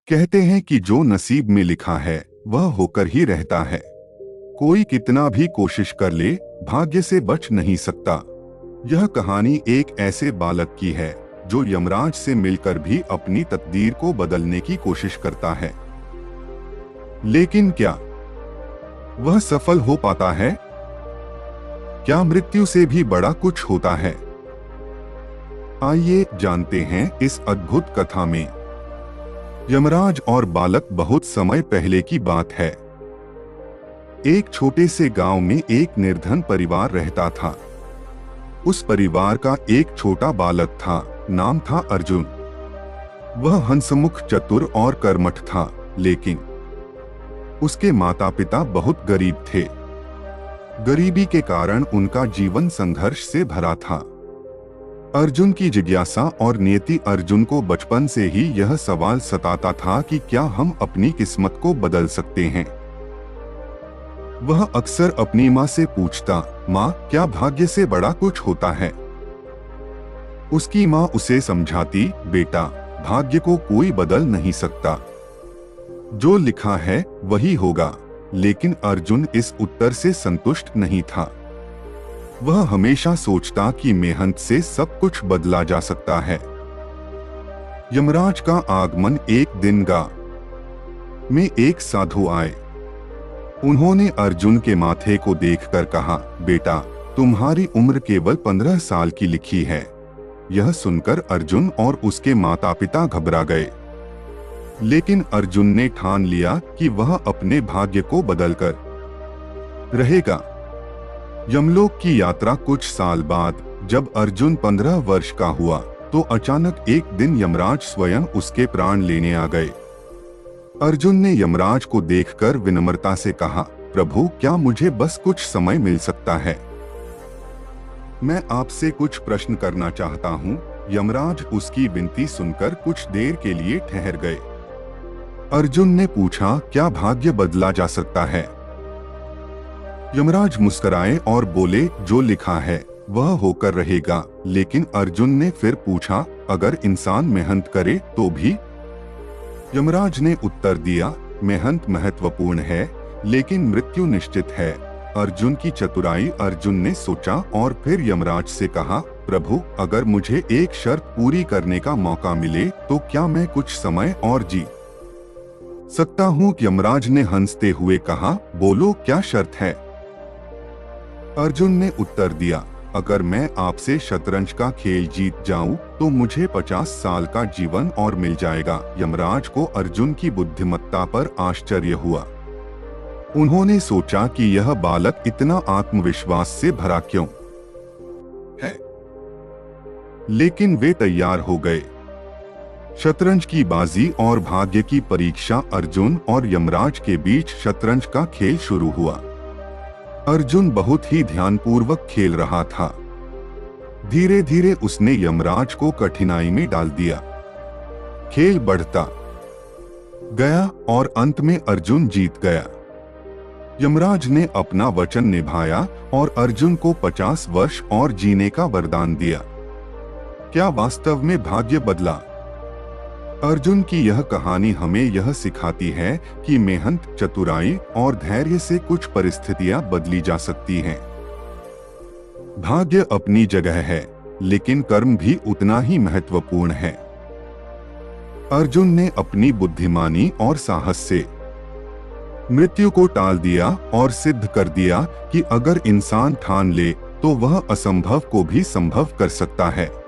कहते हैं कि जो नसीब में लिखा है वह होकर ही रहता है। कोई कितना भी कोशिश कर ले, भाग्य से बच नहीं सकता। यह कहानी एक ऐसे बालक की है जो यमराज से मिलकर भी अपनी तकदीर को बदलने की कोशिश करता है। लेकिन क्या वह सफल हो पाता है? क्या मृत्यु से भी बड़ा कुछ होता है? आइए जानते हैं इस अद्भुत कथा में। यमराज और बालक। बहुत समय पहले की बात है। एक छोटे से गांव में एक निर्धन परिवार रहता था। उस परिवार का एक छोटा बालक था, नाम था अर्जुन। वह हंसमुख, चतुर और कर्मठ था, लेकिन उसके माता पिता बहुत गरीब थे। गरीबी के कारण उनका जीवन संघर्ष से भरा था। अर्जुन की जिज्ञासा और नियति अर्जुन को बचपन से ही यह सवाल सताता था कि क्या हम अपनी किस्मत को बदल सकते हैं। वह अक्सर अपनी माँ से पूछता, माँ, क्या भाग्य से बड़ा कुछ होता है? उसकी माँ उसे समझाती, बेटा, भाग्य को कोई बदल नहीं सकता, जो लिखा है वही होगा। लेकिन अर्जुन इस उत्तर से संतुष्ट नहीं था। वह हमेशा सोचता कि मेहनत से सब कुछ बदला जा सकता है। यमराज का आगमन। एक दिन गांव में एक साधु आए। उन्होंने अर्जुन के माथे को देखकर कहा, बेटा, तुम्हारी उम्र केवल 15 साल की लिखी है। यह सुनकर अर्जुन और उसके माता पिता घबरा गए। लेकिन अर्जुन ने ठान लिया कि वह अपने भाग्य को बदलकर रहेगा। यमलोक की यात्रा। कुछ साल बाद जब अर्जुन 15 वर्ष का हुआ तो अचानक एक दिन यमराज स्वयं उसके प्राण लेने आ गए। अर्जुन ने यमराज को देखकर विनम्रता से कहा, प्रभु, क्या मुझे बस कुछ समय मिल सकता है? मैं आपसे कुछ प्रश्न करना चाहता हूँ। यमराज उसकी विनती सुनकर कुछ देर के लिए ठहर गए। अर्जुन ने पूछा, क्या भाग्य बदला जा सकता है? यमराज मुस्कुराए और बोले, जो लिखा है वह होकर रहेगा। लेकिन अर्जुन ने फिर पूछा, अगर इंसान मेहनत करे तो भी? यमराज ने उत्तर दिया, मेहनत महत्वपूर्ण है, लेकिन मृत्यु निश्चित है। अर्जुन की चतुराई। अर्जुन ने सोचा और फिर यमराज से कहा, प्रभु, अगर मुझे एक शर्त पूरी करने का मौका मिले तो क्या मैं कुछ समय और जी सकता हूँ? यमराज ने हंसते हुए कहा, बोलो, क्या शर्त है? अर्जुन ने उत्तर दिया, अगर मैं आपसे शतरंज का खेल जीत जाऊं तो मुझे 50 साल का जीवन और मिल जाएगा। यमराज को अर्जुन की बुद्धिमत्ता पर आश्चर्य हुआ। उन्होंने सोचा कि यह बालक इतना आत्मविश्वास से भरा क्यों है। लेकिन वे तैयार हो गए। शतरंज की बाजी और भाग्य की परीक्षा। अर्जुन और यमराज के बीच शतरंज का खेल शुरू हुआ। अर्जुन बहुत ही ध्यानपूर्वक खेल रहा था। धीरे धीरे उसने यमराज को कठिनाई में डाल दिया। खेल बढ़ता गया और अंत में अर्जुन जीत गया। यमराज ने अपना वचन निभाया और अर्जुन को 50 वर्ष और जीने का वरदान दिया। क्या वास्तव में भाग्य बदला? अर्जुन की यह कहानी हमें यह सिखाती है कि मेहनत, चतुराई और धैर्य से कुछ परिस्थितियां बदली जा सकती हैं। भाग्य अपनी जगह है, लेकिन कर्म भी उतना ही महत्वपूर्ण है। अर्जुन ने अपनी बुद्धिमानी और साहस से मृत्यु को टाल दिया और सिद्ध कर दिया कि अगर इंसान ठान ले तो वह असंभव को भी संभव कर सकता है।